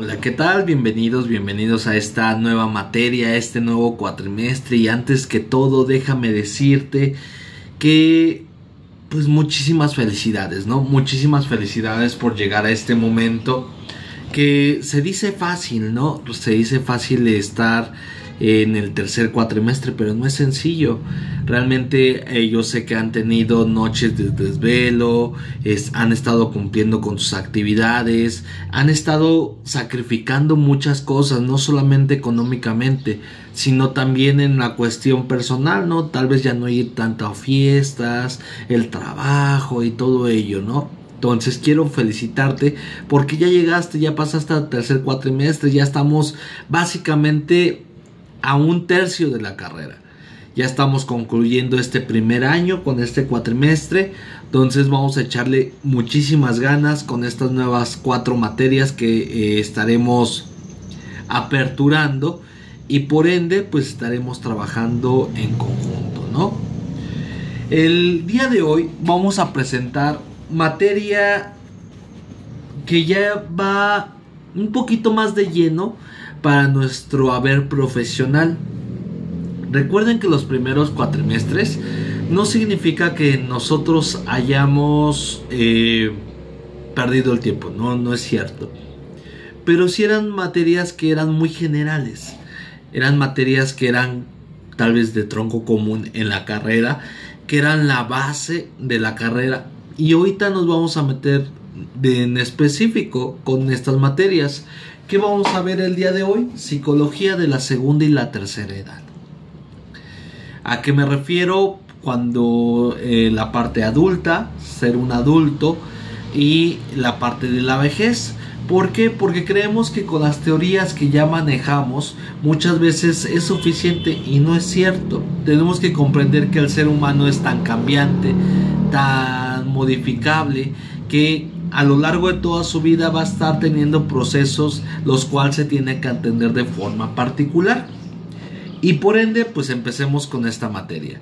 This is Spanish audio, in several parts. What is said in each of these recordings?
Hola, ¿qué tal? Bienvenidos a esta nueva materia, a este nuevo cuatrimestre. Y antes que todo, déjame decirte que pues muchísimas felicidades, ¿no? Muchísimas felicidades por llegar a este momento que se dice fácil, ¿no? Se dice fácil estar en el tercer cuatrimestre, pero no es sencillo. Realmente yo sé que han tenido noches de desvelo, han estado cumpliendo con sus actividades, han estado sacrificando muchas cosas, no solamente económicamente, sino también en la cuestión personal, ¿no? Tal vez ya no ir tanto a fiestas, el trabajo y todo ello, ¿no? Entonces quiero felicitarte porque ya llegaste, ya pasaste al tercer cuatrimestre, ya estamos básicamente a un tercio de la carrera. Ya estamos concluyendo este primer año con este cuatrimestre. Entonces vamos a echarle muchísimas ganas con estas nuevas 4 materias que estaremos aperturando. Y por ende pues estaremos trabajando en conjunto, ¿no? El día de hoy vamos a presentar materia que ya va un poquito más de lleno para nuestro haber profesional. Recuerden que los primeros cuatrimestres no significa que nosotros hayamos perdido el tiempo, no es cierto. Pero sí eran materias que eran muy generales, eran materias que eran tal vez de tronco común en la carrera, que eran la base de la carrera. Y ahorita nos vamos a meter en específico con estas materias. ¿Qué vamos a ver el día de hoy? Psicología de la segunda y la tercera edad. ¿A qué me refiero? Cuando la parte adulta, ser un adulto, y la parte de la vejez. ¿Por qué? Porque creemos que con las teorías que ya manejamos muchas veces es suficiente y no es cierto. Tenemos que comprender que el ser humano es tan cambiante, tan modificable, que a lo largo de toda su vida va a estar teniendo procesos los cuales se tiene que atender de forma particular. Y por ende, pues empecemos con esta materia.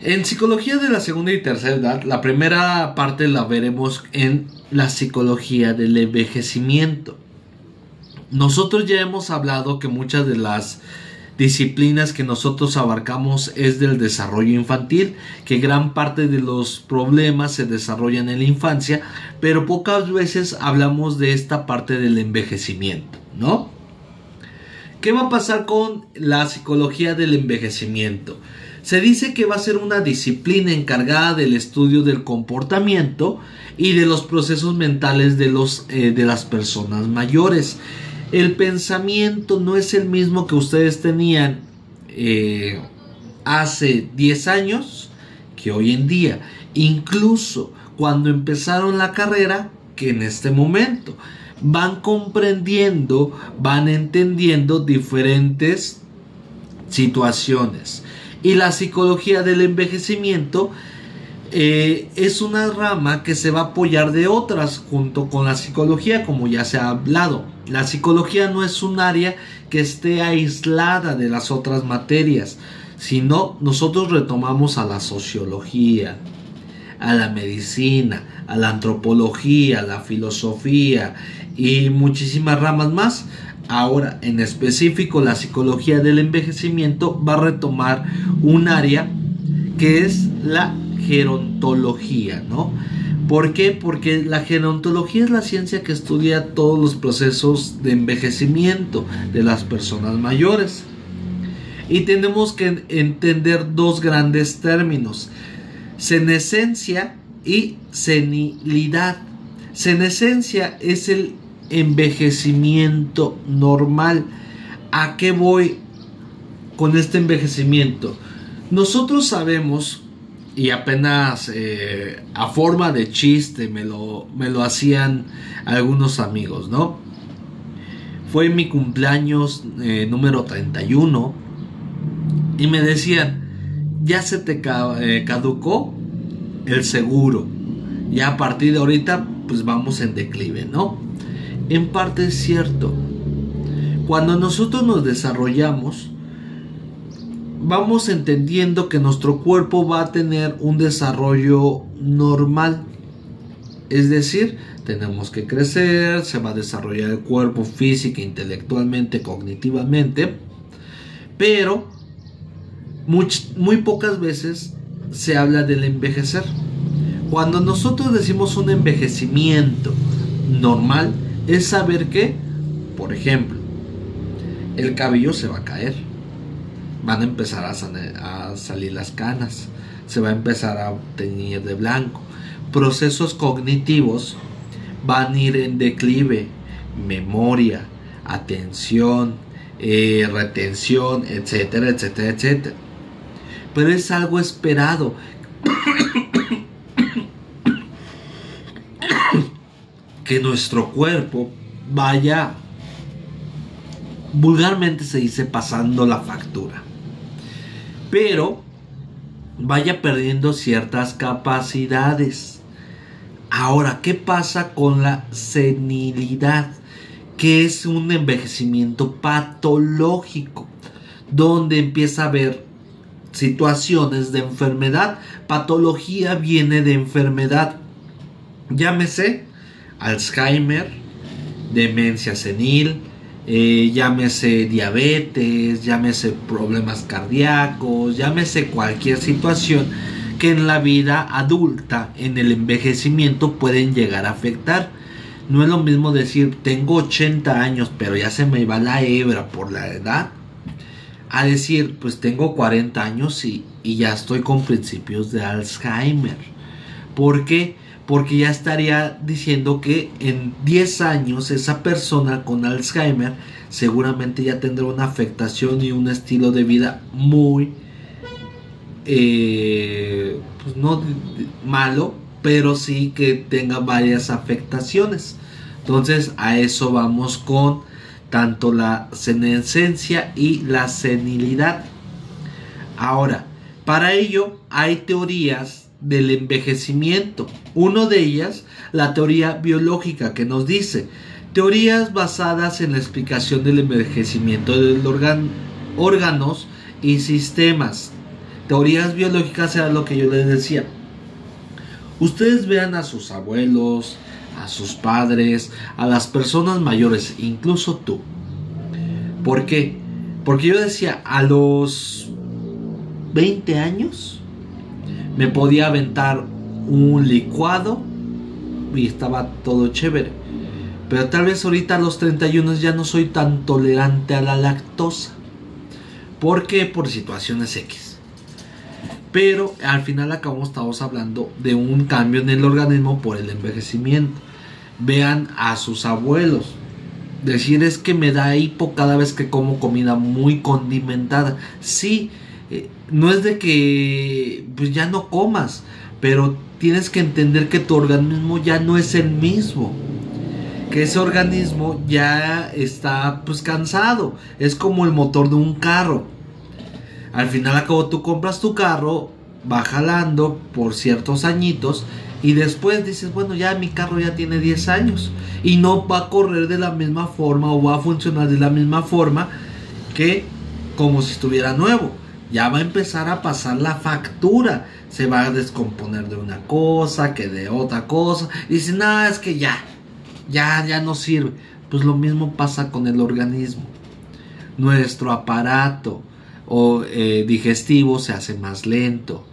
En psicología de la segunda y tercera edad, la primera parte la veremos en la psicología del envejecimiento. Nosotros ya hemos hablado que muchas de las disciplinas que nosotros abarcamos es del desarrollo infantil, que gran parte de los problemas se desarrollan en la infancia, pero pocas veces hablamos de esta parte del envejecimiento, ¿no? ¿Qué va a pasar con la psicología del envejecimiento? Se dice que va a ser una disciplina encargada del estudio del comportamiento y de los procesos mentales de las personas mayores. El pensamiento no es el mismo que ustedes tenían hace 10 años que hoy en día. Incluso cuando empezaron la carrera que en este momento. Van comprendiendo, van entendiendo diferentes situaciones. Y la psicología del envejecimiento es una rama que se va a apoyar de otras junto con la psicología, como ya se ha hablado. La psicología no es un área que esté aislada de las otras materias, sino nosotros retomamos a la sociología, a la medicina, a la antropología, a la filosofía y muchísimas ramas más. Ahora, en específico, la psicología del envejecimiento va a retomar un área que es la gerontología, ¿no? ¿Por qué? Porque la gerontología es la ciencia que estudia todos los procesos de envejecimiento de las personas mayores. Y tenemos que entender dos grandes términos: senescencia y senilidad. Senescencia es el envejecimiento normal. ¿A qué voy con este envejecimiento? Nosotros sabemos, y apenas a forma de chiste me lo hacían algunos amigos, ¿no? Fue mi cumpleaños número 31 y me decían: ya se te caducó el seguro, ya a partir de ahorita pues vamos en declive, ¿no? En parte es cierto. Cuando nosotros nos desarrollamos, vamos entendiendo que nuestro cuerpo va a tener un desarrollo normal. Es decir, tenemos que crecer, se va a desarrollar el cuerpo física, intelectualmente, cognitivamente, pero muy pocas veces se habla del envejecer. Cuando nosotros decimos un envejecimiento normal, es saber que, por ejemplo, el cabello se va a caer, van a empezar a salir las canas, se va a empezar a teñir de blanco, procesos cognitivos van a ir en declive, memoria, atención, retención, etcétera, etcétera, etcétera. Pero es algo esperado. Que nuestro cuerpo vaya, vulgarmente se dice, pasando la factura, pero vaya perdiendo ciertas capacidades. Ahora, ¿qué pasa con la senilidad? Que es un envejecimiento patológico, donde empieza a haber situaciones de enfermedad. Patología viene de enfermedad, llámese Alzheimer, demencia senil, llámese diabetes, llámese problemas cardíacos, llámese cualquier situación que en la vida adulta, en el envejecimiento, pueden llegar a afectar. No es lo mismo decir tengo 80 años pero ya se me va la hebra por la edad, a decir pues tengo 40 años y ya estoy con principios de Alzheimer. ¿Por qué? Porque ya estaría diciendo que en 10 años esa persona con Alzheimer seguramente ya tendrá una afectación y un estilo de vida muy pues no malo, pero sí que tenga varias afectaciones. Entonces a eso vamos con tanto la senescencia y la senilidad. Ahora, para ello hay teorías del envejecimiento. Una de ellas, la teoría biológica, que nos dice teorías basadas en la explicación del envejecimiento de los órganos y sistemas. Teorías biológicas era lo que yo les decía. Ustedes vean a sus abuelos, a sus padres, a las personas mayores, incluso tú. ¿Por qué? Porque yo decía, a los 20 años me podía aventar un licuado y estaba todo chévere. Pero tal vez ahorita a los 31 ya no soy tan tolerante a la lactosa. ¿Por qué? Por situaciones X. Pero al final estamos hablando de un cambio en el organismo por el envejecimiento. Vean a sus abuelos. Decir es que me da hipo cada vez que como comida muy condimentada. Sí, no es de que pues ya no comas, pero tienes que entender que tu organismo ya no es el mismo. Que ese organismo ya está pues cansado. Es como el motor de un carro. Al final a cabo tú compras tu carro, va jalando por ciertos añitos y después dices, bueno, ya mi carro ya tiene 10 años y no va a correr de la misma forma o va a funcionar de la misma forma que como si estuviera nuevo. Ya va a empezar a pasar la factura, se va a descomponer de una cosa, que de otra cosa. Y dicen, nada, es que ya no sirve. Pues lo mismo pasa con el organismo. Nuestro aparato digestivo se hace más lento.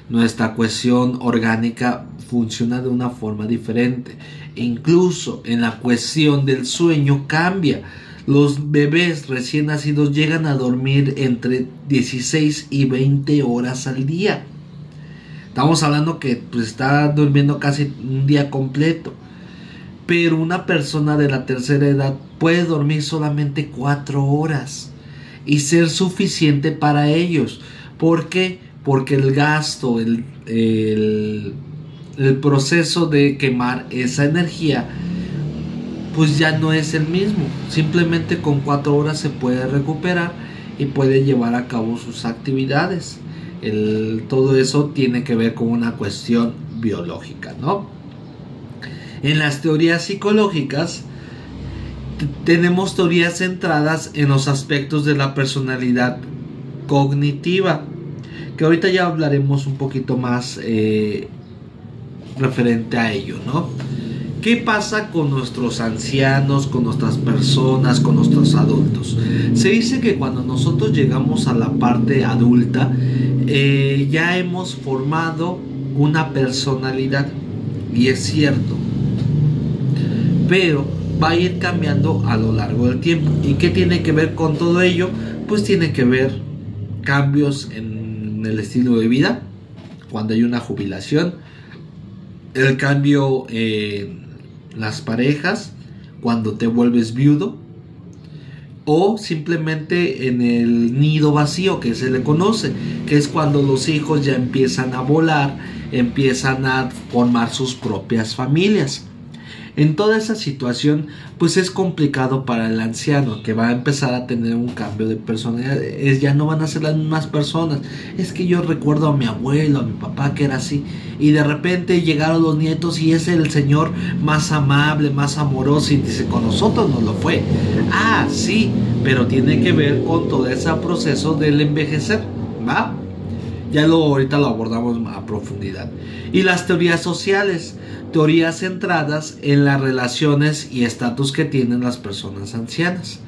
Nuestra cohesión orgánica funciona de una forma diferente. Incluso en la cuestión del sueño cambia. Los bebés recién nacidos llegan a dormir entre 16 y 20 horas al día. Estamos hablando que pues, está durmiendo casi un día completo. Pero una persona de la tercera edad puede dormir solamente 4 horas y ser suficiente para ellos. ¿Por qué? Porque el gasto, el proceso de quemar esa energía pues ya no es el mismo. Simplemente con 4 horas se puede recuperar y puede llevar a cabo sus actividades. Todo eso tiene que ver con una cuestión biológica, ¿no? En las teorías psicológicas tenemos teorías centradas en los aspectos de la personalidad cognitiva, que ahorita ya hablaremos un poquito más referente a ello, ¿no? ¿Qué pasa con nuestros ancianos, con nuestras personas, con nuestros adultos? Se dice que cuando nosotros llegamos a la parte adulta, ya hemos formado una personalidad, y es cierto, pero va a ir cambiando a lo largo del tiempo. ¿Y qué tiene que ver con todo ello? Pues tiene que ver cambios en el estilo de vida, cuando hay una jubilación, el cambio en las parejas, cuando te vuelves viudo, o simplemente en el nido vacío, que se le conoce, que es cuando los hijos ya empiezan a volar, empiezan a formar sus propias familias. En toda esa situación, pues es complicado para el anciano, que va a empezar a tener un cambio de personalidad. Ya no van a ser las mismas personas. Es que yo recuerdo a mi abuelo, a mi papá, que era así, y de repente llegaron los nietos y es el señor más amable, más amoroso, y dice, con nosotros no lo fue. Ah, sí, pero tiene que ver con todo ese proceso del envejecer, ¿va? Ahorita lo abordamos a profundidad. Y las teorías sociales, teorías centradas en las relaciones y estatus que tienen las personas ancianas.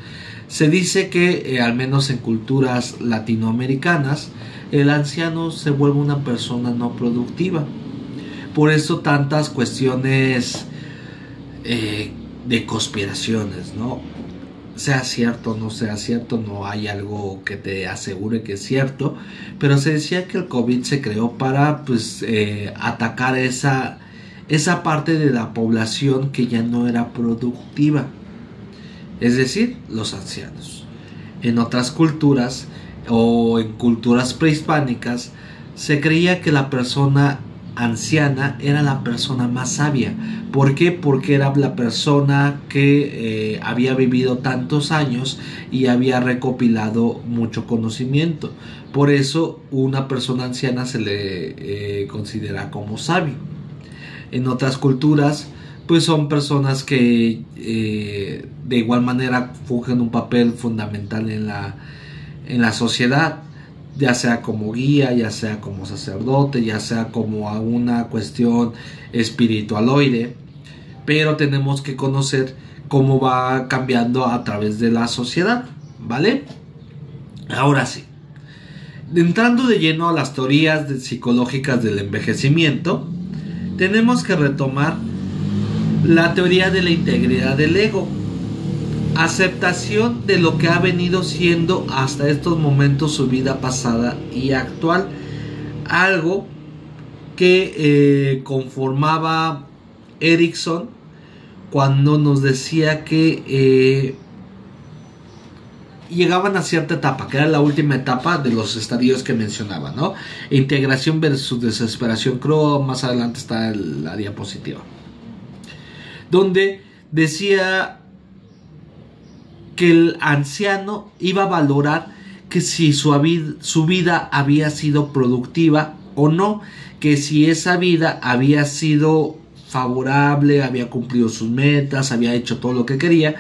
Se dice que, al menos en culturas latinoamericanas, el anciano se vuelve una persona no productiva. Por eso tantas cuestiones de conspiraciones, ¿no? Sea cierto o no sea cierto, no hay algo que te asegure que es cierto, pero se decía que el COVID se creó para atacar esa parte de la población que ya no era productiva, es decir, los ancianos. En otras culturas o en culturas prehispánicas se creía que la persona anciana era la persona más sabia. ¿Por qué? Porque era la persona que había vivido tantos años y había recopilado mucho conocimiento. Por eso una persona anciana se le considera como sabio. En otras culturas, pues son personas que de igual manera fungen un papel fundamental en la sociedad, ya sea como guía, ya sea como sacerdote, ya sea como una cuestión espiritualoide, pero tenemos que conocer cómo va cambiando a través de la sociedad, ¿vale? Ahora sí, entrando de lleno a las teorías psicológicas del envejecimiento, tenemos que retomar la teoría de la integridad del ego. Aceptación de lo que ha venido siendo hasta estos momentos su vida pasada y actual. Algo que conformaba Erickson cuando nos decía que llegaban a cierta etapa, que era la última etapa de los estadios que mencionaba, ¿no? Integración versus desesperación. Creo más adelante está la diapositiva, donde decía que el anciano iba a valorar que si su vida había sido productiva o no, que si esa vida había sido favorable, había cumplido sus metas, había hecho todo lo que quería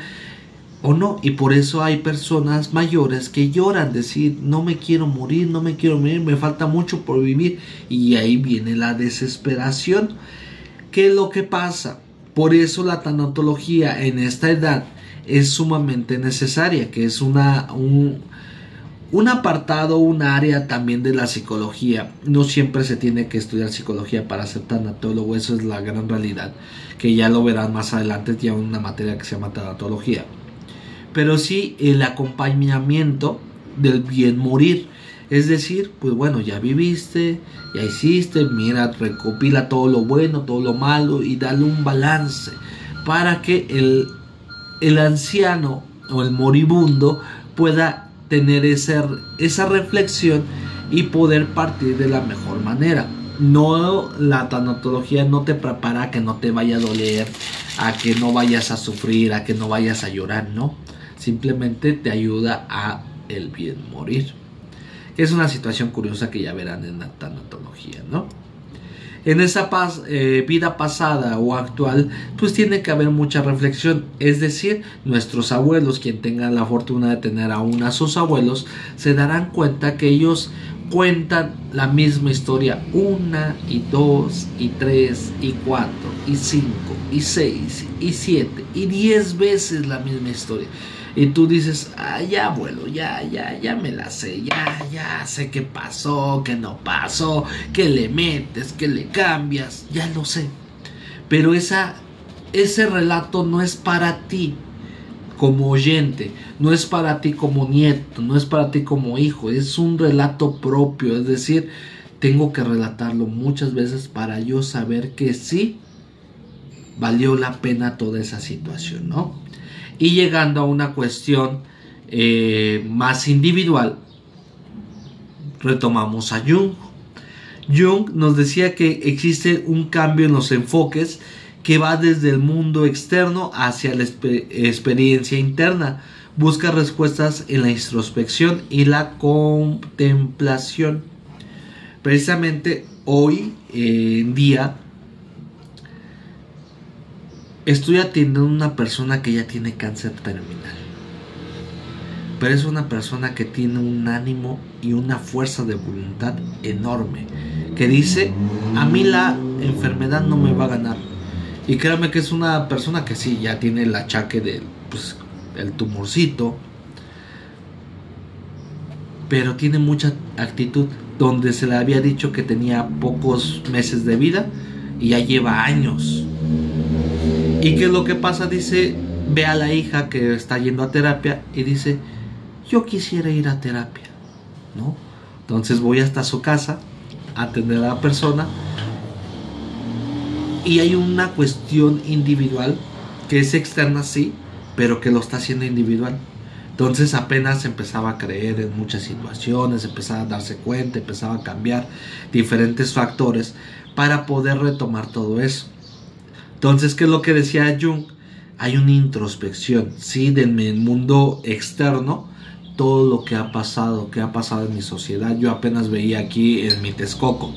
o no. Y por eso hay personas mayores que lloran, decir, no me quiero morir, me falta mucho por vivir, y ahí viene la desesperación. ¿Qué es lo que pasa? Por eso la tanatología en esta edad es sumamente necesaria, que es un apartado, un área también de la psicología. No siempre se tiene que estudiar psicología para ser tanatólogo, eso es la gran realidad, que ya lo verán más adelante, ya una materia que se llama tanatología. Pero sí el acompañamiento del bien morir, es decir, pues bueno, ya viviste, ya hiciste, mira, recopila todo lo bueno, todo lo malo y dale un balance para que el anciano o el moribundo pueda tener esa reflexión y poder partir de la mejor manera. No, la tanatología no te prepara a que no te vaya a doler, a que no vayas a sufrir, a que no vayas a llorar, no. Simplemente te ayuda a el bien morir. Es una situación curiosa que ya verán en la tanatología, ¿no? En esa vida pasada o actual, pues tiene que haber mucha reflexión. Es decir, nuestros abuelos, quien tenga la fortuna de tener aún a sus abuelos, se darán cuenta que ellos cuentan la misma historia una y dos y tres y cuatro y cinco y seis y siete y 10 veces la misma historia. Y tú dices, ya abuelo, ya me la sé, ya sé qué pasó, qué no pasó, qué le metes, qué le cambias, ya lo sé. Pero ese relato no es para ti como oyente, no es para ti como nieto, no es para ti como hijo, es un relato propio, es decir, tengo que relatarlo muchas veces para yo saber que sí valió la pena toda esa situación, ¿no? Y llegando a una cuestión más individual, retomamos a Jung. Jung nos decía que existe un cambio en los enfoques que va desde el mundo externo hacia la experiencia interna. Busca respuestas en la introspección y la contemplación. Precisamente hoy en día estoy atendiendo a una persona que ya tiene cáncer terminal. Pero es una persona que tiene un ánimo y una fuerza de voluntad enorme. Que dice, a mí la enfermedad no me va a ganar. Y créanme que es una persona que sí, ya tiene el achaque del el tumorcito. Pero tiene mucha actitud. Donde se le había dicho que tenía pocos meses de vida y ya lleva años. ¿Y qué es lo que pasa? Dice, ve a la hija que está yendo a terapia y dice, yo quisiera ir a terapia, ¿no? Entonces voy hasta su casa a atender a la persona y hay una cuestión individual que es externa, sí, pero que lo está haciendo individual. Entonces apenas empezaba a creer en muchas situaciones, empezaba a darse cuenta, empezaba a cambiar diferentes factores para poder retomar todo eso. Entonces, ¿qué es lo que decía Jung? Hay una introspección, sí, del mundo externo, todo lo que ha pasado en mi sociedad. Yo apenas veía aquí en mi Texcoco.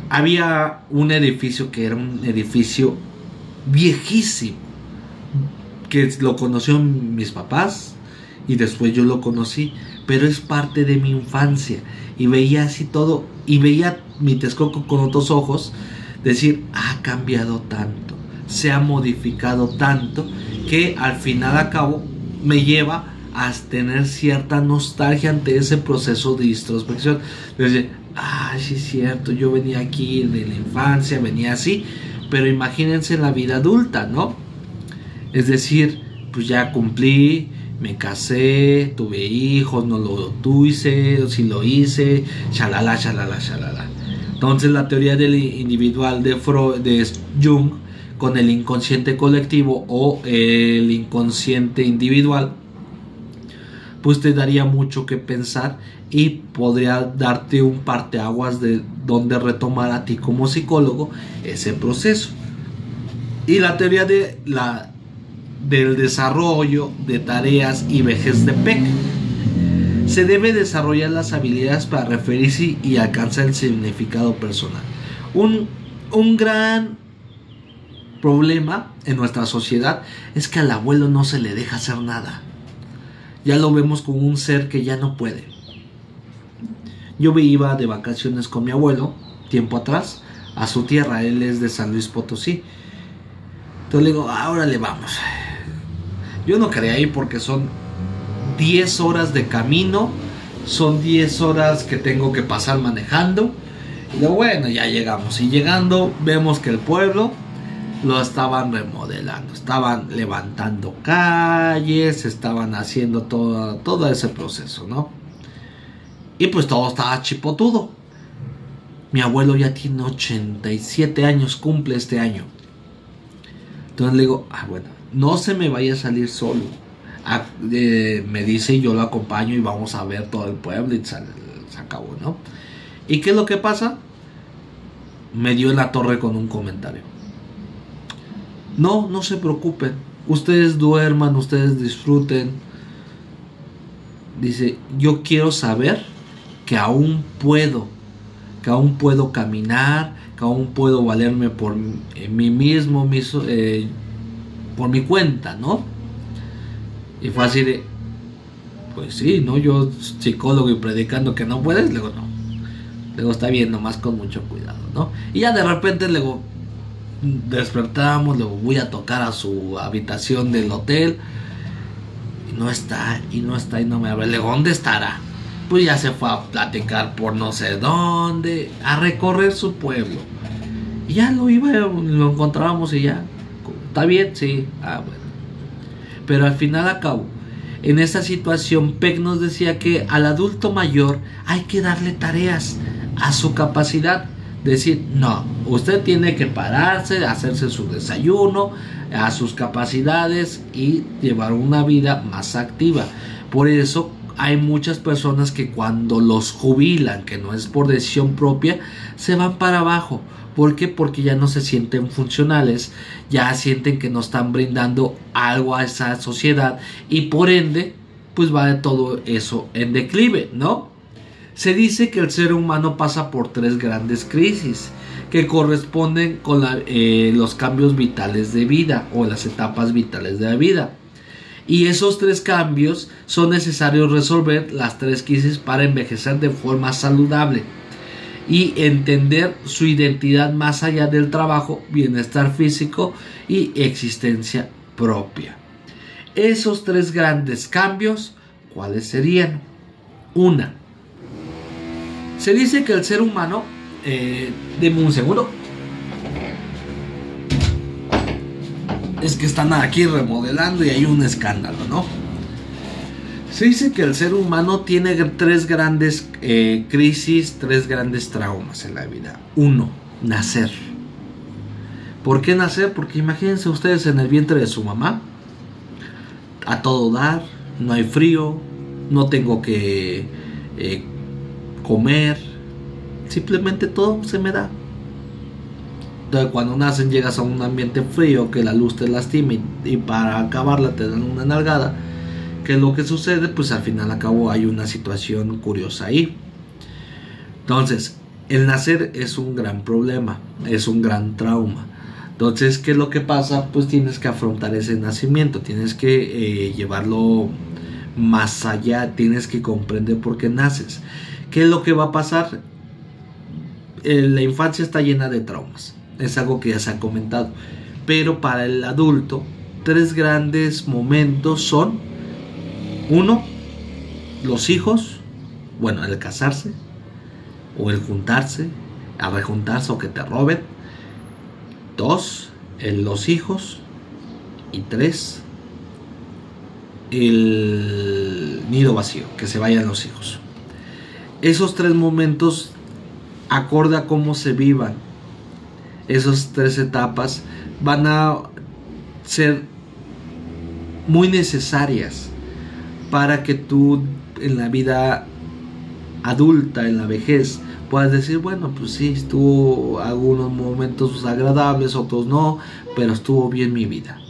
Había un edificio que era un edificio viejísimo, que lo conocieron mis papás y después yo lo conocí, pero es parte de mi infancia y veía así todo y veía mi Texcoco con otros ojos. Decir, ha cambiado tanto, se ha modificado tanto, que al final a cabo me lleva a tener cierta nostalgia ante ese proceso de introspección. Decir, sí es cierto, yo venía aquí de la infancia, venía así, pero imagínense la vida adulta, ¿no? Es decir, pues ya cumplí, me casé, tuve hijos, no lo tuve, si lo hice, shalala. Entonces la teoría del individual de Jung con el inconsciente colectivo o el inconsciente individual, pues te daría mucho que pensar y podría darte un parteaguas de donde retomar a ti como psicólogo ese proceso. Y la teoría del desarrollo de tareas y vejez de Peck. Se debe desarrollar las habilidades para referirse y alcanzar el significado personal. Un gran problema en nuestra sociedad es que al abuelo no se le deja hacer nada. Ya lo vemos como un ser que ya no puede. Yo me iba de vacaciones con mi abuelo, tiempo atrás, a su tierra. Él es de San Luis Potosí. Entonces le digo, órale, vamos. Yo no quería ir porque son 10 horas de camino, son 10 horas que tengo que pasar manejando. Y luego, bueno, ya llegamos. Y llegando, vemos que el pueblo lo estaban remodelando, estaban levantando calles, estaban haciendo todo ese proceso, ¿no? Y pues todo estaba chipotudo. Mi abuelo ya tiene 87 años, cumple este año. Entonces le digo, bueno, no se me vaya a salir solo. Me dice y yo lo acompaño y vamos a ver todo el pueblo y se acabó, ¿no? ¿Y qué es lo que pasa? Me dio en la torre con un comentario. No se preocupen, ustedes duerman, ustedes disfruten. Dice, yo quiero saber que aún puedo caminar, que aún puedo valerme por mí mismo, por mi cuenta, ¿no? Y fue así de, Pues sí, ¿no? Yo, psicólogo y predicando que no puedes, luego no. Luego está bien, nomás con mucho cuidado, ¿no? Y ya de repente luego despertamos, luego voy a tocar a su habitación del hotel. Y no está, y no me abre. Luego, ¿dónde estará? Pues ya se fue a platicar por no sé dónde, a recorrer su pueblo. Y ya lo encontrábamos y ya. ¿Está bien? Sí. Ah, bueno. Pero al final acabó. En esta situación, Peck nos decía que al adulto mayor hay que darle tareas a su capacidad. Decir, no, usted tiene que pararse, hacerse su desayuno, a sus capacidades y llevar una vida más activa. Por eso hay muchas personas que cuando los jubilan, que no es por decisión propia, se van para abajo. ¿Por qué? Porque ya no se sienten funcionales, ya sienten que no están brindando algo a esa sociedad y por ende, pues va de todo eso en declive, ¿no? Se dice que el ser humano pasa por 3 grandes crisis que corresponden con los cambios vitales de vida o las etapas vitales de la vida. Y esos 3 cambios son necesarios resolver las 3 crisis para envejecer de forma saludable y entender su identidad más allá del trabajo, bienestar físico y existencia propia. Esos 3 grandes cambios, ¿cuáles serían? 1. Se dice que el ser humano, deme un segundo, es que están aquí remodelando y hay un escándalo, ¿no? Se dice que el ser humano tiene 3 grandes crisis, 3 grandes traumas en la vida. 1, nacer. ¿Por qué nacer? Porque imagínense ustedes en el vientre de su mamá, a todo dar, no hay frío, no tengo que comer, simplemente todo se me da. Entonces cuando nacen llegas a un ambiente frío que la luz te lastima y para acabarla te dan una nalgada. ¿Qué es lo que sucede? Pues al final a cabo hay una situación curiosa ahí. Entonces el nacer es un gran problema, es un gran trauma. Entonces, ¿qué es lo que pasa? Pues tienes que afrontar ese nacimiento, tienes que llevarlo más allá, tienes que comprender por qué naces. ¿Qué es lo que va a pasar? La infancia está llena de traumas, es algo que ya se ha comentado, pero para el adulto 3 grandes momentos son: 1, los hijos, bueno, el casarse o el juntarse, a rejuntarse o que te roben. 2, los hijos. Y 3, el nido vacío, que se vayan los hijos. Esos 3 momentos, acorde a cómo se vivan, esas 3 etapas van a ser muy necesarias para que tú en la vida adulta, en la vejez, puedas decir, bueno, pues sí, estuvo algunos momentos agradables, otros no, pero estuvo bien mi vida.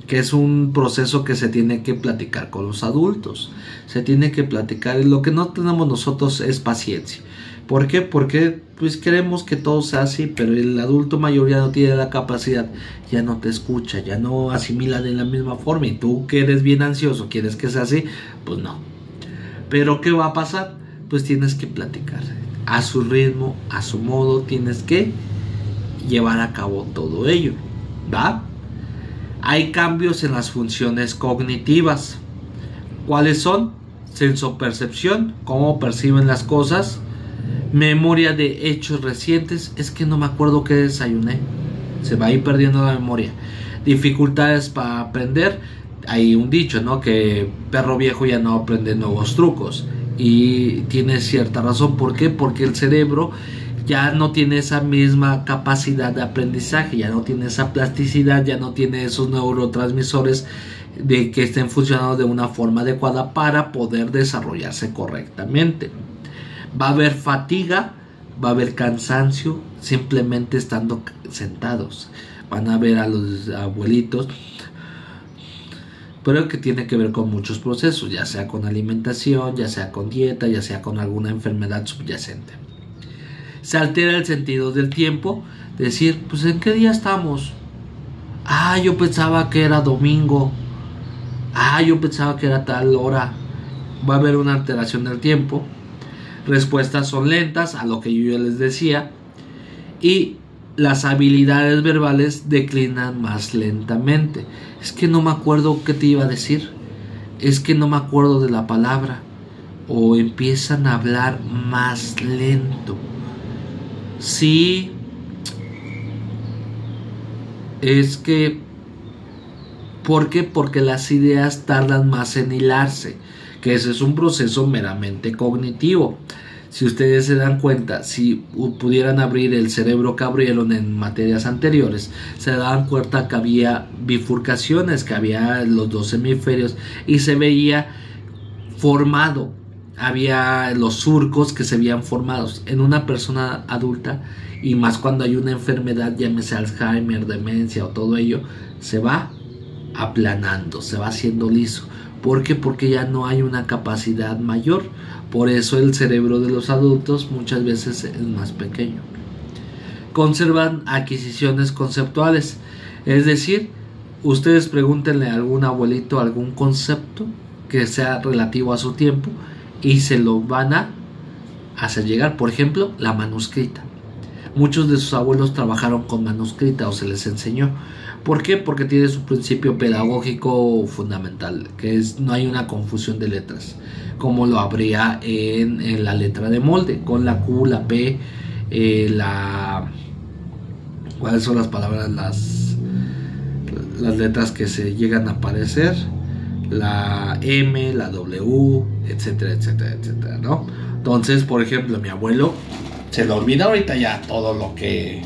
Que es un proceso que se tiene que platicar con los adultos, se tiene que platicar, y lo que no tenemos nosotros es paciencia. ¿Por qué? Porque pues queremos que todo sea así, pero el adulto mayor ya no tiene la capacidad, ya no te escucha, ya no asimila de la misma forma, y tú que eres bien ansioso, quieres que sea así, pues no. Pero ¿qué va a pasar? Pues tienes que platicar, a su ritmo, a su modo, tienes que llevar a cabo todo ello, ¿va? Hay cambios en las funciones cognitivas. ¿Cuáles son? Sensopercepción, cómo perciben las cosas. Memoria de hechos recientes, es que no me acuerdo qué desayuné, se va a ir perdiendo la memoria. Dificultades para aprender, hay un dicho, ¿no? Que perro viejo ya no aprende nuevos trucos, y tiene cierta razón. ¿Por qué? Porque el cerebro ya no tiene esa misma capacidad de aprendizaje, ya no tiene esa plasticidad, ya no tiene esos neurotransmisores de que estén funcionando de una forma adecuada para poder desarrollarse correctamente. Va a haber fatiga, va a haber cansancio simplemente estando sentados. Van a ver a los abuelitos, pero que tiene que ver con muchos procesos, ya sea con alimentación, ya sea con dieta, ya sea con alguna enfermedad subyacente. Se altera el sentido del tiempo, decir, pues ¿en qué día estamos? Ah, yo pensaba que era domingo. Ah, yo pensaba que era tal hora. va a haber una alteración del tiempo, respuestas son lentas, a lo que yo ya les decía, y las habilidades verbales declinan más lentamente. Es que no me acuerdo qué te iba a decir, es que no me acuerdo de la palabra, o empiezan a hablar más lento. Sí, es que, ¿por qué? Porque las ideas tardan más en hilarse, que ese es un proceso meramente cognitivo. Si ustedes se dan cuenta, si pudieran abrir el cerebro que abrieron en materias anteriores, se daban cuenta que había bifurcaciones, que había los dos hemisferios y se veía formado, había los surcos que se veían formados en una persona adulta, y más cuando hay una enfermedad, llámese Alzheimer, demencia o todo ello, se va aplanando, se va haciendo liso. ¿Por qué? Porque ya no hay una capacidad mayor. Por eso el cerebro de los adultos muchas veces es más pequeño. Conservan adquisiciones conceptuales. Es decir, ustedes pregúntenle a algún abuelito algún concepto que sea relativo a su tiempo y se lo van a hacer llegar. Por ejemplo, la manuscrita. Muchos de sus abuelos trabajaron con manuscrita o se les enseñó. ¿Por qué? Porque tiene su principio pedagógico fundamental, que es no hay una confusión de letras, como lo habría en la letra de molde, con la Q, la P, ¿cuáles son las palabras? Las letras que se llegan a aparecer, la M, la W, etcétera, etcétera, etcétera, ¿no? Entonces, por ejemplo, mi abuelo se le olvida ahorita ya todo lo que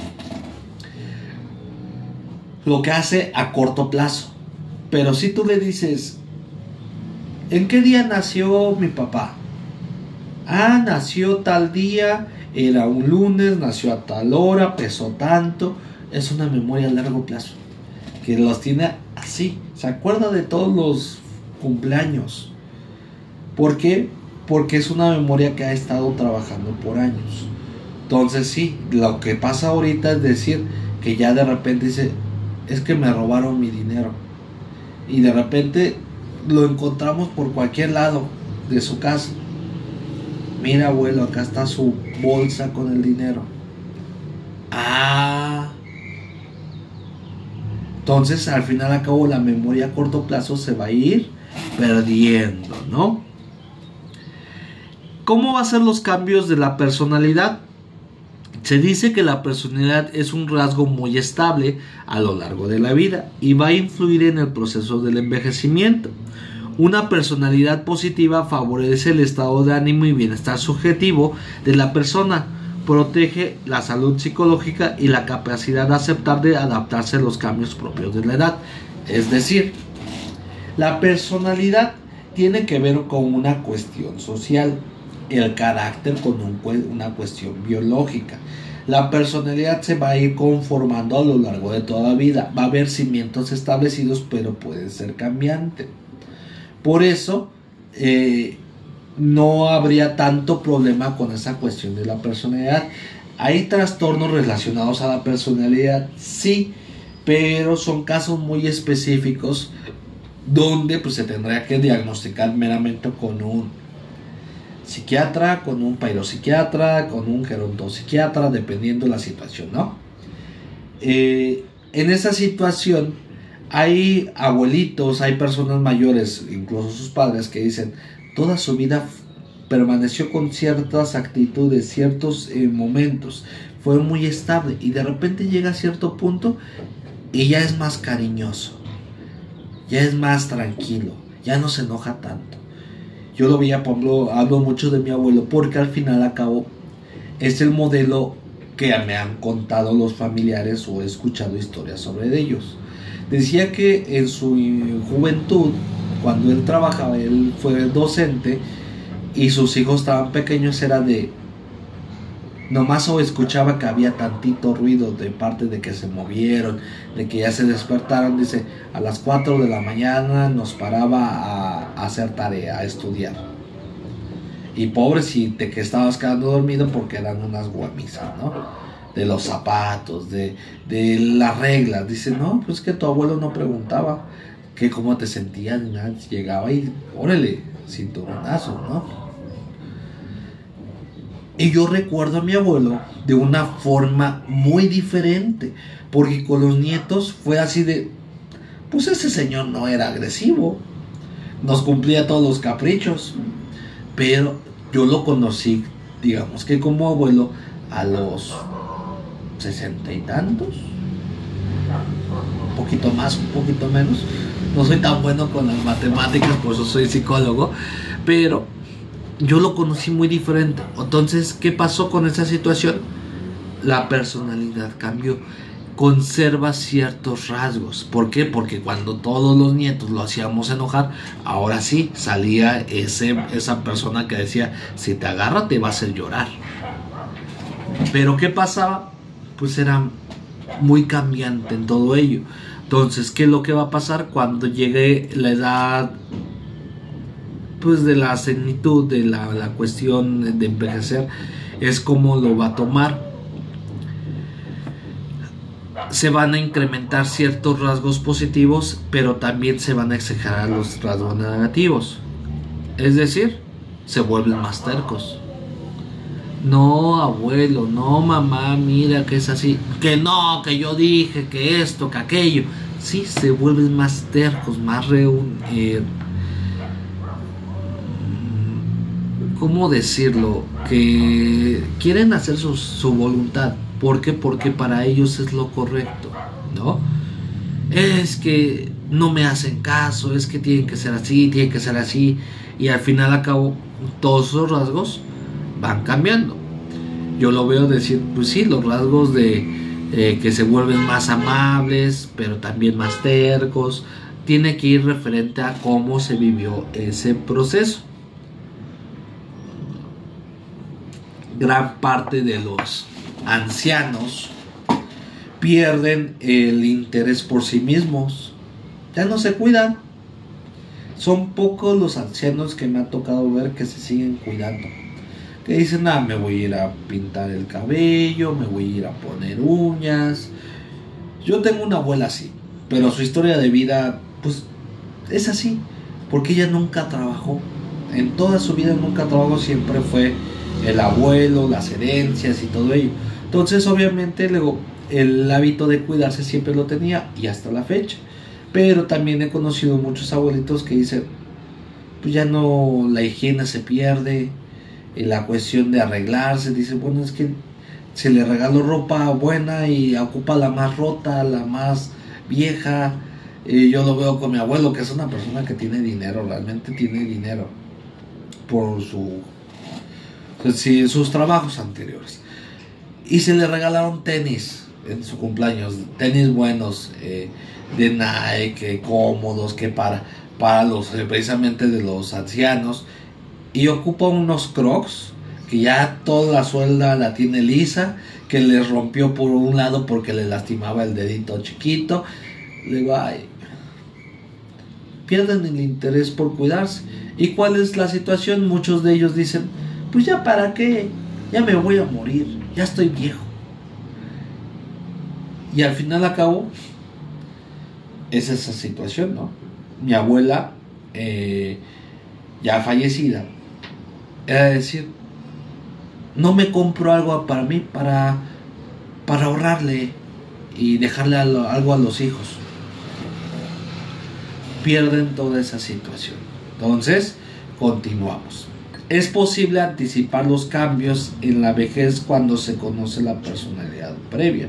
hace a corto plazo. Pero si tú le dices, ¿en qué día nació mi papá? Ah, nació tal día, era un lunes, nació a tal hora, pesó tanto. Es una memoria a largo plazo, que los tiene así, se acuerda de todos los cumpleaños. ¿Por qué? Porque es una memoria que ha estado trabajando por años. Entonces sí, lo que pasa ahorita es decir que ya de repente dice, es que me robaron mi dinero, y de repente lo encontramos por cualquier lado de su casa. Mira, abuelo, acá está su bolsa con el dinero. Ah, entonces al final a cabo la memoria a corto plazo se va a ir perdiendo, ¿no? ¿Cómo va a ser los cambios de la personalidad? Se dice que la personalidad es un rasgo muy estable a lo largo de la vida y va a influir en el proceso del envejecimiento. Una personalidad positiva favorece el estado de ánimo y bienestar subjetivo de la persona, protege la salud psicológica y la capacidad de aceptar de adaptarse a los cambios propios de la edad. Es decir, la personalidad tiene que ver con una cuestión social, el carácter con una cuestión biológica. La personalidad se va a ir conformando a lo largo de toda la vida. Va a haber cimientos establecidos, pero puede ser cambiante. Por eso no habría tanto problema con esa cuestión de la personalidad. ¿Hay trastornos relacionados a la personalidad? Sí, pero son casos muy específicos donde pues se tendría que diagnosticar meramente con un psiquiatra, con un psiquiatra, con un gerontopsiquiatra, dependiendo la situación, ¿no? En esa situación hay abuelitos, hay personas mayores, incluso sus padres, que dicen, toda su vida permaneció con ciertas actitudes, ciertos momentos, fue muy estable, y de repente llega a cierto punto y ya es más cariñoso, ya es más tranquilo, ya no se enoja tanto. Yo lo veía, hablo mucho de mi abuelo porque al final a cabo es el modelo que me han contado los familiares o he escuchado historias sobre ellos. Decía que en su juventud, cuando él trabajaba, él fue docente y sus hijos estaban pequeños, era de nomás o escuchaba que había tantito ruido de parte de que se movieron, de que ya se despertaron. Dice, a las 4 de la mañana nos paraba a hacer tarea, a estudiar. Y pobre si te que estabas quedando dormido porque eran unas guamisas, ¿no? De los zapatos, de las reglas. Dice, no, pues que tu abuelo no preguntaba. que cómo te sentías, llegaba y órale, cinturonazo, ¿no? Y yo recuerdo a mi abuelo de una forma muy diferente, porque con los nietos fue así de, pues ese señor no era agresivo, nos cumplía todos los caprichos, pero yo lo conocí, digamos que como abuelo, a los 60 y tantos, un poquito más, un poquito menos. No soy tan bueno con las matemáticas, por eso soy psicólogo, pero yo lo conocí muy diferente. Entonces, ¿qué pasó con esa situación? La personalidad cambió, conserva ciertos rasgos. ¿Por qué? Porque cuando todos los nietos lo hacíamos enojar, ahora sí salía esa persona que decía, si te agarra te va a hacer llorar. Pero ¿qué pasaba? Pues era muy cambiante en todo ello. Entonces, ¿qué es lo que va a pasar cuando llegue la edad, pues de la senilitud, de la cuestión de envejecer? Es como lo va a tomar. Se van a incrementar ciertos rasgos positivos, pero también se van a exagerar los rasgos negativos. Es decir, se vuelven más tercos. No, abuelo, no, mamá, mira que es así. Que no, que yo dije, que esto, que aquello. Sí, se vuelven más tercos, más ¿cómo decirlo? Que quieren hacer su voluntad. ¿Por qué? Porque para ellos es lo correcto, ¿no? Es que no me hacen caso, es que tienen que ser así, tienen que ser así. Y al final a cabo, todos esos rasgos van cambiando. Yo lo veo decir, pues sí, los rasgos de que se vuelven más amables, pero también más tercos, tiene que ir referente a cómo se vivió ese proceso. Gran parte de los ancianos pierden el interés por sí mismos, ya no se cuidan. Son pocos los ancianos que me ha tocado ver que se siguen cuidando, que dicen, me voy a ir a pintar el cabello, me voy a ir a poner uñas. Yo tengo una abuela así, pero su historia de vida pues es así, porque ella nunca trabajó, en toda su vida nunca trabajó, siempre fue el abuelo, las herencias y todo ello. Entonces obviamente luego el hábito de cuidarse siempre lo tenía y hasta la fecha. Pero también he conocido muchos abuelitos que dicen, pues ya no, la higiene se pierde, la cuestión de arreglarse, dice, bueno, es que se le regaló ropa buena y ocupa la más rota, la más vieja. Yo lo veo con mi abuelo, que es una persona que tiene dinero, realmente tiene dinero por sus trabajos anteriores, y se le regalaron tenis en su cumpleaños, tenis buenos, de Nike, cómodos, que para los precisamente de los ancianos, y ocupa unos Crocs que ya toda la suela la tiene lisa, que le rompió por un lado porque le lastimaba el dedito chiquito. Le digo, pierden el interés por cuidarse. ¿Y cuál es la situación? Muchos de ellos dicen, pues ya para qué, ya me voy a morir, ya estoy viejo. Y al final a cabo es esa situación, ¿no? Mi abuela, ya fallecida, era decir, no me compro algo para mí, para ahorrarle y dejarle algo a los hijos. Pierden toda esa situación. Entonces, continuamos. Es posible anticipar los cambios en la vejez cuando se conoce la personalidad previa.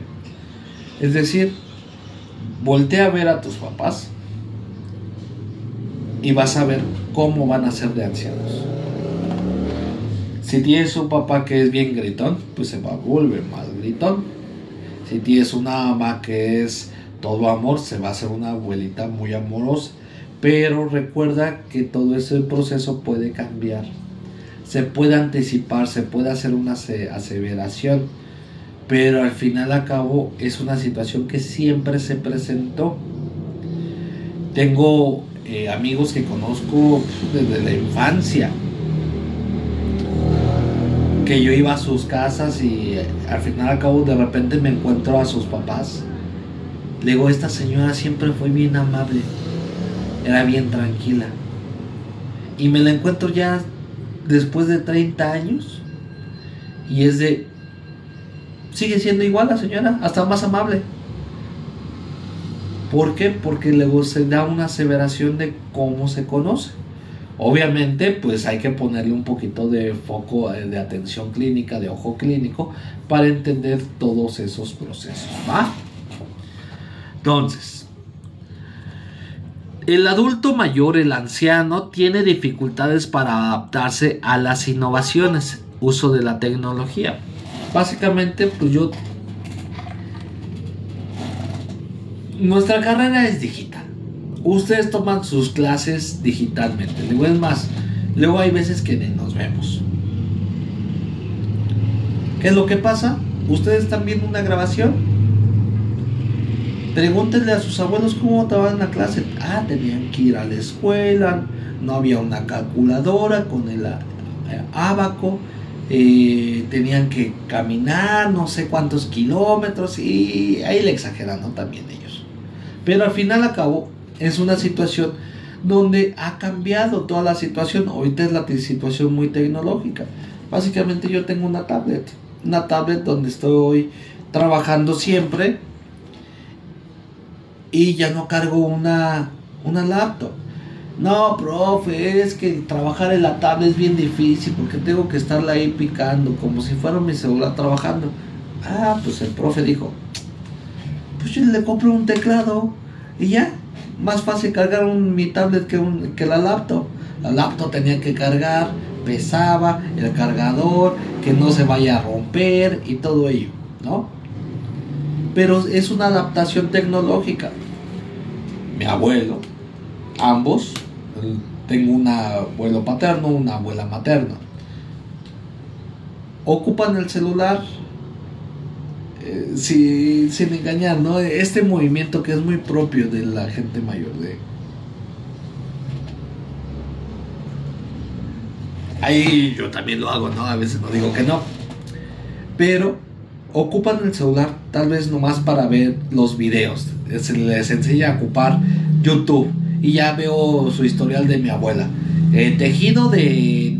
Es decir, voltea a ver a tus papás y vas a ver cómo van a ser de ancianos. Si tienes un papá que es bien gritón, pues se va a volver más gritón. Si tienes una mamá que es todo amor, se va a hacer una abuelita muy amorosa. Pero recuerda que todo ese proceso puede cambiar. Se puede anticipar, se puede hacer una aseveración, pero al final a cabo es una situación que siempre se presentó. Tengo amigos que conozco desde la infancia, que yo iba a sus casas y al final a cabo de repente me encuentro a sus papás. Le digo, esta señora siempre fue bien amable, era bien tranquila. Y me la encuentro ya después de 30 años. Y es de... sigue siendo igual la señora, hasta más amable. ¿Por qué? Porque luego se da una aseveración de cómo se conoce. Obviamente, pues hay que ponerle un poquito de foco de atención clínica, de ojo clínico, para entender todos esos procesos, ¿va? Entonces, el adulto mayor, el anciano, tiene dificultades para adaptarse a las innovaciones, uso de la tecnología. Básicamente, pues nuestra carrera es digital. Ustedes toman sus clases digitalmente. Luego es más, luego hay veces que ni nos vemos. ¿Qué es lo que pasa? Ustedes están viendo una grabación. Pregúntenle a sus abuelos cómo estaban la clase. Tenían que ir a la escuela. No había una calculadora con el ábaco. Tenían que caminar no sé cuántos kilómetros. Y ahí le exageran, ¿no? También ellos. Pero al final acabó. Es una situación donde ha cambiado toda la situación. Ahorita es la situación muy tecnológica. Básicamente yo tengo una tablet donde estoy trabajando siempre. Y ya no cargo una laptop. No, profe, es que trabajar en la tablet es bien difícil porque tengo que estarla ahí picando como si fuera mi celular trabajando. Pues el profe dijo, pues yo le compro un teclado y ya. Más fácil cargar mi tablet que la laptop. La laptop tenía que cargar, pesaba, el cargador, que no se vaya a romper y todo ello, ¿no? Pero es una adaptación tecnológica. Mi abuelo, ambos, tengo un abuelo paterno, una abuela materna, ocupan el celular sin engañar, ¿no? Este movimiento que es muy propio de la gente mayor. Ahí yo también lo hago, ¿no? A veces no digo que no. Pero ocupan el celular tal vez nomás para ver los videos. Se les enseña a ocupar YouTube. Y ya veo su historial de mi abuela. Tejido de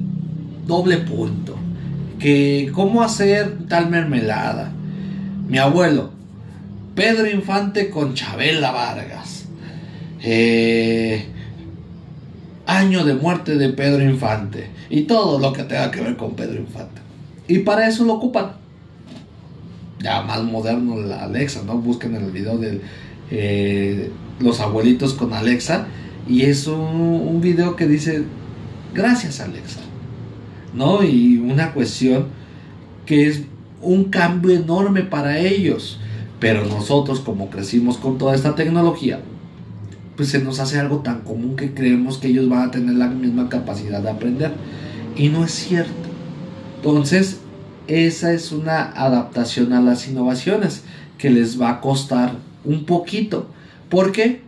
doble punto. Que cómo hacer tal mermelada. Mi abuelo, Pedro Infante con Chabela Vargas. Año de muerte de Pedro Infante. Y todo lo que tenga que ver con Pedro Infante. Y para eso lo ocupan. Ya más moderno la Alexa, ¿no? Busquen el video de los abuelitos con Alexa. Y es un video que dice, gracias Alexa, ¿no? Y una cuestión que es un cambio enorme para ellos. Pero nosotros, como crecimos con toda esta tecnología, pues se nos hace algo tan común que creemos que ellos van a tener la misma capacidad de aprender. Y no es cierto. Entonces, esa es una adaptación a las innovaciones que les va a costar un poquito. ¿Por qué?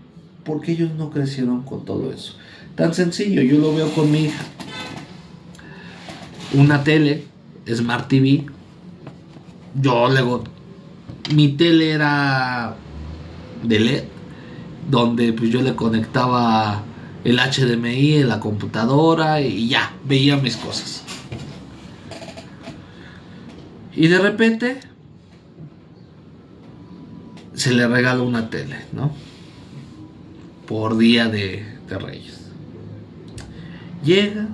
Porque ellos no crecieron con todo eso. Tan sencillo, yo lo veo con mi hija. Una tele, Smart TV. Mi tele era de LED, donde pues yo le conectaba el HDMI en la computadora y ya, veía mis cosas. Y de repente se le regaló una tele, ¿no? Por día de Reyes. Llega,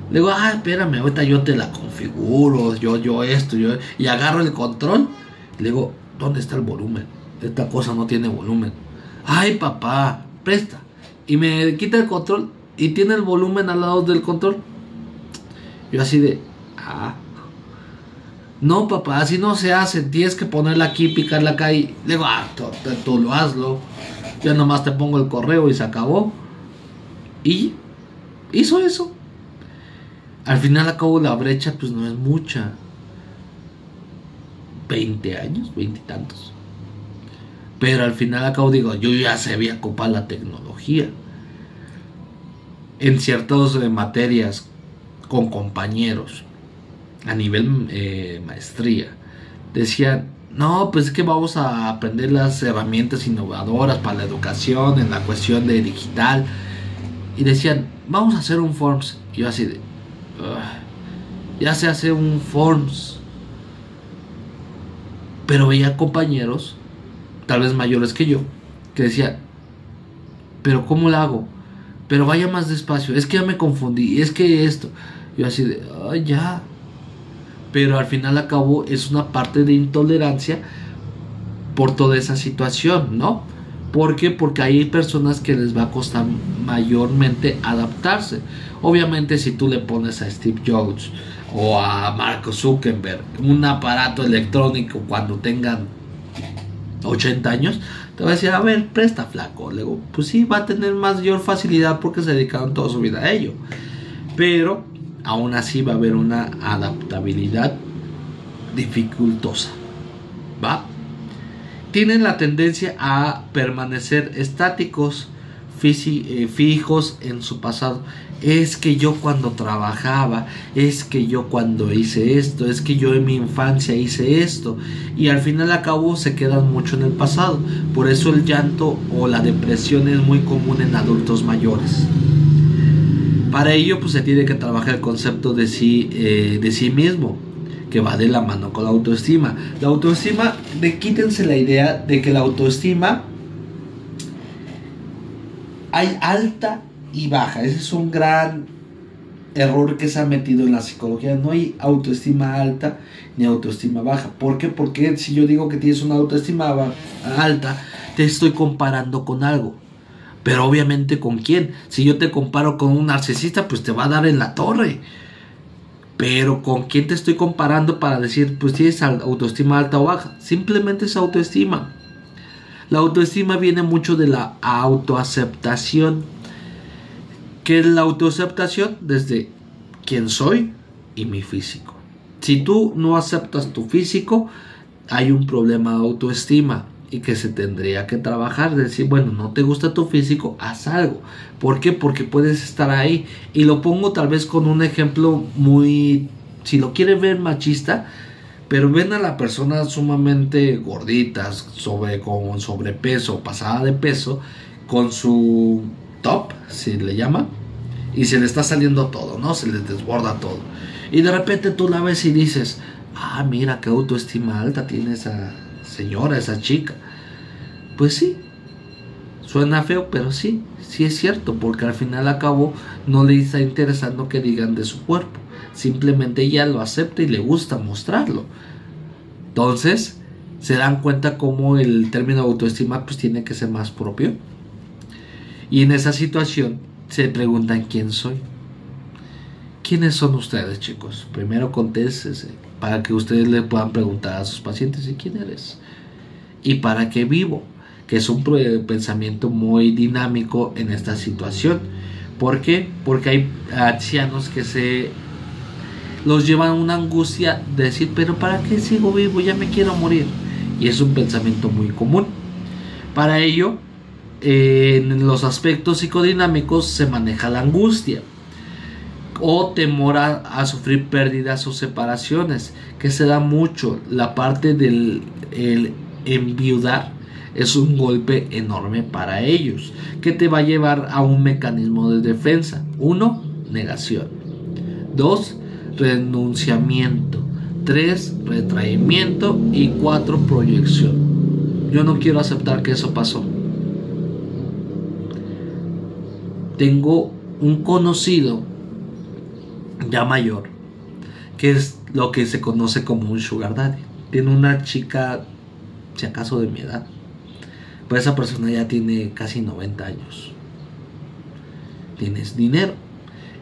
le digo, espérame, ahorita yo te la configuro, yo esto, y agarro el control, le digo, ¿dónde está el volumen? Esta cosa no tiene volumen. Ay, papá, presta. Y me quita el control y tiene el volumen al lado del control. Yo así de, no, papá, así no se hace. Tienes que ponerla aquí, picarla acá. Y le digo, tú lo hazlo. Yo nomás te pongo el correo y se acabó. Y hizo eso. Al final acabo la brecha, pues no es mucha. 20 años, 20 y tantos. Pero al final acabo digo, yo ya sabía ocupar la tecnología. En ciertas materias con compañeros a nivel maestría decían, no, pues es que vamos a aprender las herramientas innovadoras para la educación en la cuestión de digital. y decían, vamos a hacer un Forms. Y yo así de, ya se hace un Forms. Pero veía compañeros, tal vez mayores que yo, que decían, pero ¿cómo lo hago? Pero vaya más despacio, es que ya me confundí, es que esto. Yo así de, ay, ya. Pero al final a cabo es una parte de intolerancia por toda esa situación, ¿no? ¿Por qué? Porque hay personas que les va a costar mayormente adaptarse. Obviamente si tú le pones a Steve Jobs o a Mark Zuckerberg un aparato electrónico cuando tengan 80 años, te va a decir, a ver, presta, flaco. Luego, pues sí, va a tener mayor facilidad porque se dedicaron toda su vida a ello. Pero aún así va a haber una adaptabilidad dificultosa, ¿va? Tienen la tendencia a permanecer estáticos, fijos en su pasado. Es que yo cuando trabajaba, es que yo cuando hice esto, es que yo en mi infancia hice esto, y al final a cabo se quedan mucho en el pasado. Por eso el llanto o la depresión es muy común en adultos mayores. Para ello pues se tiene que trabajar el concepto de sí mismo, que va de la mano con la autoestima. La autoestima, quítense la idea de que la autoestima hay alta y baja. Ese es un gran error que se ha metido en la psicología. No hay autoestima alta ni autoestima baja. ¿Por qué? Porque si yo digo que tienes una autoestima alta, te estoy comparando con algo. Pero obviamente ¿con quién? Si yo te comparo con un narcisista, pues te va a dar en la torre. Pero ¿con quién te estoy comparando para decir, pues tienes autoestima alta o baja? Simplemente es autoestima. La autoestima viene mucho de la autoaceptación. ¿Qué es la autoaceptación? Desde quién soy y mi físico. Si tú no aceptas tu físico, hay un problema de autoestima y que se tendría que trabajar. Decir, bueno, no te gusta tu físico, haz algo. ¿Por qué? Porque puedes estar ahí. Y lo pongo tal vez con un ejemplo muy, si lo quieren ver, machista, pero ven a la persona sumamente gorditas, con sobrepeso, pasada de peso, con su top, si le llama, y se le está saliendo todo, ¿no? Se le desborda todo. Y de repente tú la ves y dices, ah, mira qué autoestima alta tiene esa señora, esa chica. Pues sí, suena feo, pero sí es cierto, porque al final a cabo no le está interesando que digan de su cuerpo, simplemente ella lo acepta y le gusta mostrarlo. Entonces se dan cuenta cómo el término autoestima pues tiene que ser más propio, y en esa situación se preguntan quién soy. ¿Quiénes son ustedes, chicos? Primero contéstense para que ustedes le puedan preguntar a sus pacientes, ¿y quién eres? ¿Y para qué vivo? Que es un pensamiento muy dinámico en esta situación. ¿Por qué? Porque hay ancianos que se los llevan a una angustia de decir, pero ¿para qué sigo vivo? Ya me quiero morir. Y es un pensamiento muy común. Para ello, en los aspectos psicodinámicos se maneja la angustia o temor a sufrir pérdidas o separaciones, que se da mucho. La parte del enviudar es un golpe enorme para ellos, que te va a llevar a un mecanismo de defensa. 1, negación. 2, renunciamiento. 3, retraimiento. Y 4, proyección. Yo no quiero aceptar que eso pasó. Tengo un conocido ya mayor, que es lo que se conoce como un sugar daddy. Tiene una chica, si acaso de mi edad, pues esa persona ya tiene casi 90 años. Tienes dinero.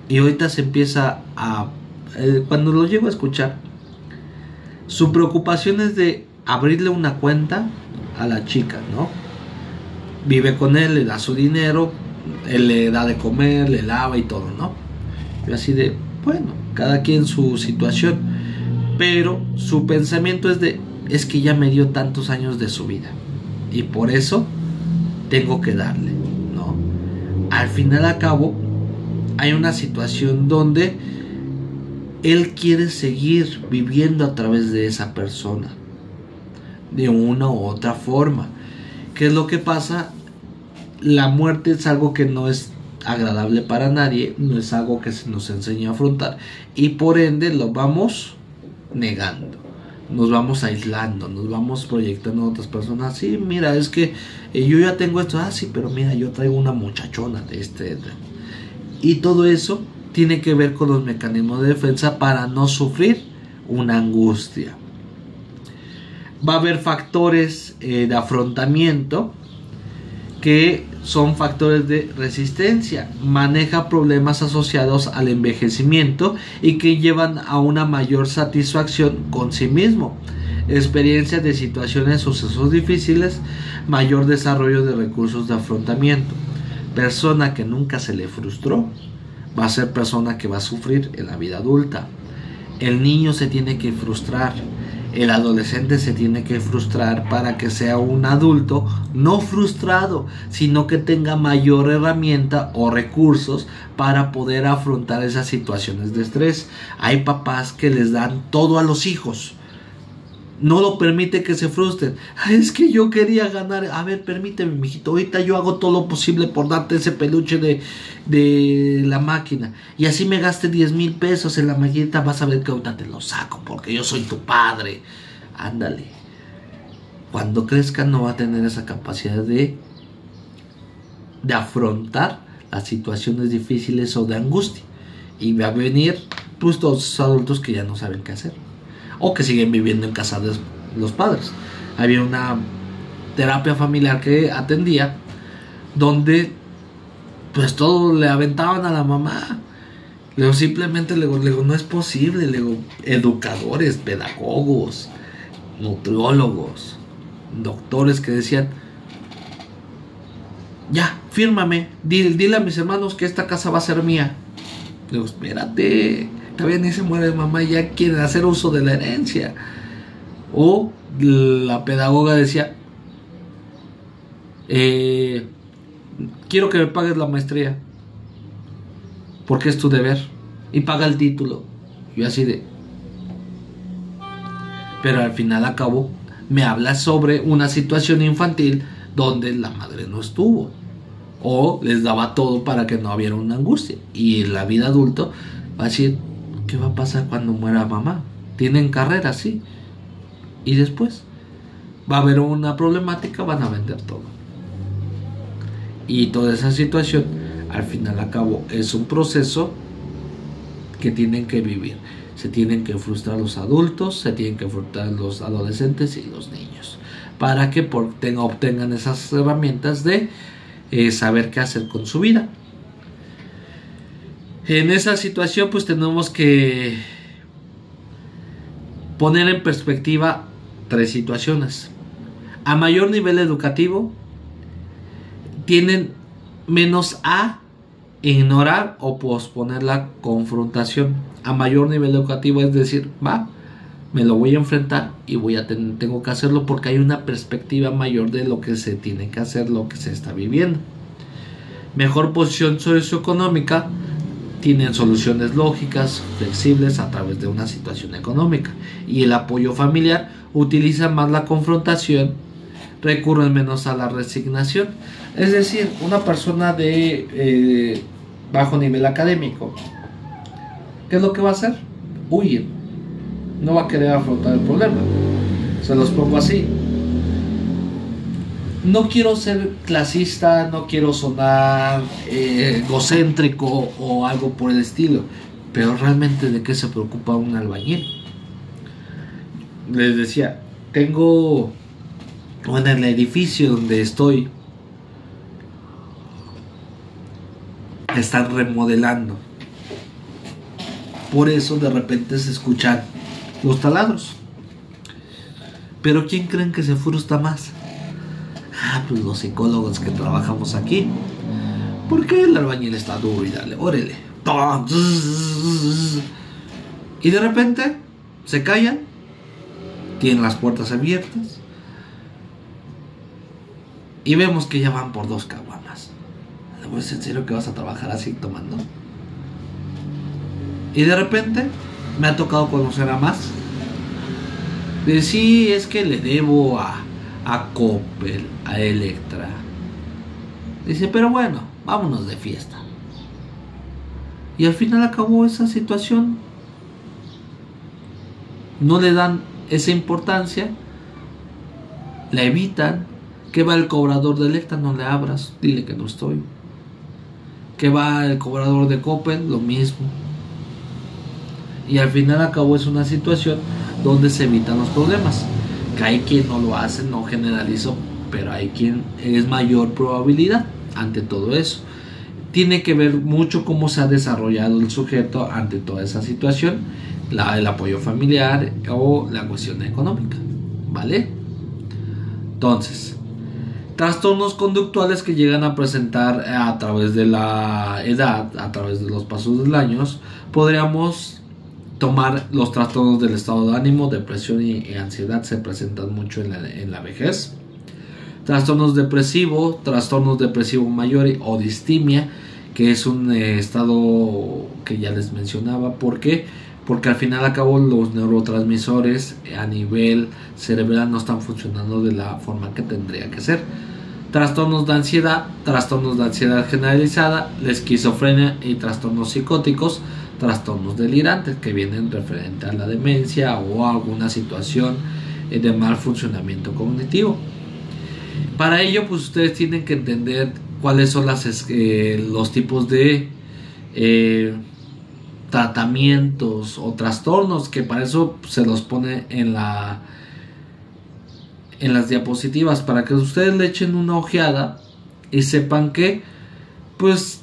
Y ahorita se empieza a... cuando lo llego a escuchar, su preocupación es de abrirle una cuenta a la chica, ¿no? Vive con él, le da su dinero, él le da de comer, le lava y todo, ¿no? Yo así de, bueno, cada quien su situación. Pero su pensamiento es que ya me dio tantos años de su vida y por eso tengo que darle, ¿no? Al final a cabo hay una situación donde él quiere seguir viviendo a través de esa persona de una u otra forma. ¿Qué es lo que pasa? La muerte es algo que no es agradable para nadie, no es algo que se nos enseña a afrontar y por ende lo vamos negando, nos vamos aislando, nos vamos proyectando a otras personas. Sí, mira, es que yo ya tengo esto, sí, pero mira, yo traigo una muchachona de y todo eso tiene que ver con los mecanismos de defensa para no sufrir una angustia. Va a haber factores de afrontamiento que son factores de resistencia, maneja problemas asociados al envejecimiento y que llevan a una mayor satisfacción con sí mismo, experiencias de situaciones, sucesos difíciles, mayor desarrollo de recursos de afrontamiento. Persona que nunca se le frustró va a ser persona que va a sufrir en la vida adulta. El niño se tiene que frustrar, el adolescente se tiene que frustrar para que sea un adulto no frustrado, sino que tenga mayor herramienta o recursos para poder afrontar esas situaciones de estrés. Hay papás que les dan todo a los hijos, no lo permite que se frustren. Es que yo quería ganar. A ver, permíteme, mijito, ahorita yo hago todo lo posible por darte ese peluche de la máquina. Y así me gaste 10,000 pesos en la maquinita, vas a ver que ahorita te lo saco porque yo soy tu padre. Ándale. Cuando crezca no va a tener esa capacidad de afrontar las situaciones difíciles o de angustia. Y va a venir pues todos los adultos que ya no saben qué hacer, o que siguen viviendo en casa de los padres. Había una terapia familiar que atendía donde pues todo le aventaban a la mamá. Luego simplemente le digo, no es posible. Le digo, educadores, pedagogos, nutriólogos, doctores que decían, ya, fírmame, dile a mis hermanos que esta casa va a ser mía. Le digo, espérate, todavía ni se muere mamá y ya quieren hacer uso de la herencia. O la pedagoga decía, quiero que me pagues la maestría porque es tu deber, y paga el título. Yo así de, pero al final acabó, me habla sobre una situación infantil donde la madre no estuvo, o les daba todo para que no hubiera una angustia. Y en la vida adulta va a decir, ¿qué va a pasar cuando muera mamá? Tienen carrera, sí, y después va a haber una problemática, van a vender todo. Y toda esa situación al final a cabo es un proceso que tienen que vivir. Se tienen que frustrar los adultos, se tienen que frustrar los adolescentes y los niños, para que obtengan esas herramientas de saber qué hacer con su vida. En esa situación pues tenemos que poner en perspectiva 3 situaciones. A mayor nivel educativo tienen menos a ignorar o posponer la confrontación. A mayor nivel educativo es decir, me lo voy a enfrentar y tengo que hacerlo porque hay una perspectiva mayor de lo que se tiene que hacer, lo que se está viviendo. Mejor posición socioeconómica, tienen soluciones lógicas, flexibles a través de una situación económica. Y el apoyo familiar, utiliza más la confrontación, recurren menos a la resignación. Es decir, una persona de bajo nivel académico, ¿qué es lo que va a hacer? Huir. No va a querer afrontar el problema. Se los pongo así. No quiero ser clasista, no quiero sonar egocéntrico o algo por el estilo, pero realmente ¿de qué se preocupa un albañil? Les decía, tengo en el edificio donde estoy, están remodelando. Por eso de repente se escuchan los taladros. Pero ¿quién creen que se frustra más? Pues los psicólogos que trabajamos aquí. Porque el albañil está duro y dale, órale. Y de repente se callan, tienen las puertas abiertas y vemos que ya van por 2 caguamas. ¿Es en serio que vas a trabajar así tomando? Y de repente me ha tocado conocer a más. De sí, es que le debo a Coppel, a Electra. Dice, pero bueno, vámonos de fiesta. Y al final acabó esa situación. No le dan esa importancia, la evitan. Que va el cobrador de Electa, no le abras, dile que no estoy. Que va el cobrador de Coppel, lo mismo. Y al final acabó es una situación donde se evitan los problemas. Que hay quien no lo hace, no generalizo, pero hay quien es mayor probabilidad ante todo eso. Tiene que ver mucho cómo se ha desarrollado el sujeto ante toda esa situación, el apoyo familiar o la cuestión económica, ¿vale? Entonces, trastornos conductuales que llegan a presentar a través de la edad, a través de los pasos de los años, podríamos tomar los trastornos del estado de ánimo, depresión y ansiedad se presentan mucho en la vejez. Trastornos depresivos mayor o distimia, que es un estado que ya les mencionaba. ¿Por qué? Porque al final al cabo los neurotransmisores a nivel cerebral no están funcionando de la forma que tendría que ser. Trastornos de ansiedad generalizada, la esquizofrenia y trastornos psicóticos, trastornos delirantes que vienen referente a la demencia o a alguna situación de mal funcionamiento cognitivo. Para ello, pues ustedes tienen que entender cuáles son los tipos de tratamientos o trastornos, que para eso se los pone en las diapositivas, para que ustedes le echen una ojeada y sepan que pues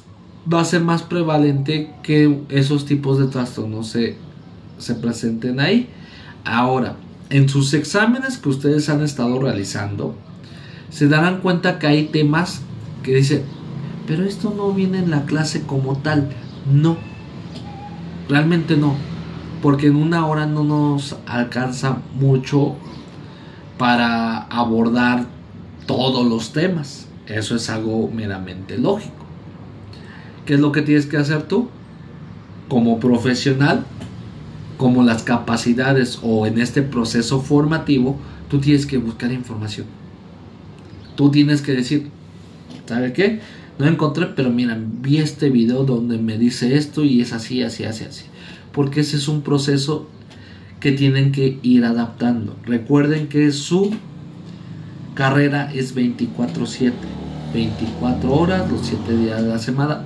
va a ser más prevalente que esos tipos de trastornos se presenten ahí. Ahora, en sus exámenes que ustedes han estado realizando, se darán cuenta que hay temas que dicen, pero esto no viene en la clase como tal. No, realmente no, porque en una hora no nos alcanza mucho para abordar todos los temas. Eso es algo meramente lógico. ¿Qué es lo que tienes que hacer tú? Como profesional, como las capacidades o en este proceso formativo, tú tienes que buscar información. Tú tienes que decir, ¿sabe qué? No encontré, pero mira, vi este video donde me dice esto y es así, así, así, así. Porque ese es un proceso que tienen que ir adaptando. Recuerden que su carrera es 24/7, 24 horas, los 7 días de la semana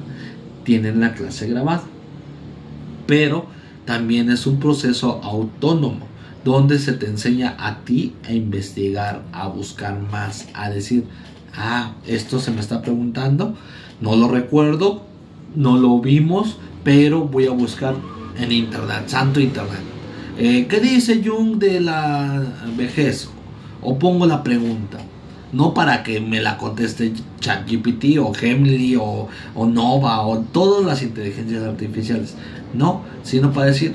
tienen la clase grabada. Pero también es un proceso autónomo, donde se te enseña a ti a investigar, a buscar más, a decir, esto se me está preguntando, no lo recuerdo, no lo vimos, pero voy a buscar en internet, santo internet. ¿Qué dice Jung de la vejez? O pongo la pregunta, no para que me la conteste ChatGPT o Gemini o Nova o todas las inteligencias artificiales, no, sino para decir,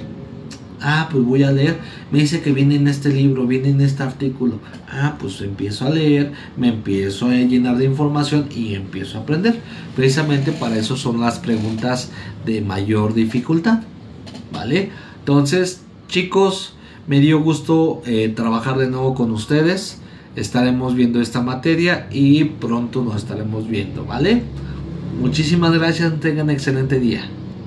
pues voy a leer, me dice que viene en este libro, viene en este artículo, pues empiezo a leer, me empiezo a llenar de información y empiezo a aprender. Precisamente para eso son las preguntas de mayor dificultad, ¿vale? Entonces, chicos, me dio gusto trabajar de nuevo con ustedes. Estaremos viendo esta materia y pronto nos estaremos viendo, ¿vale? Muchísimas gracias, tengan excelente día.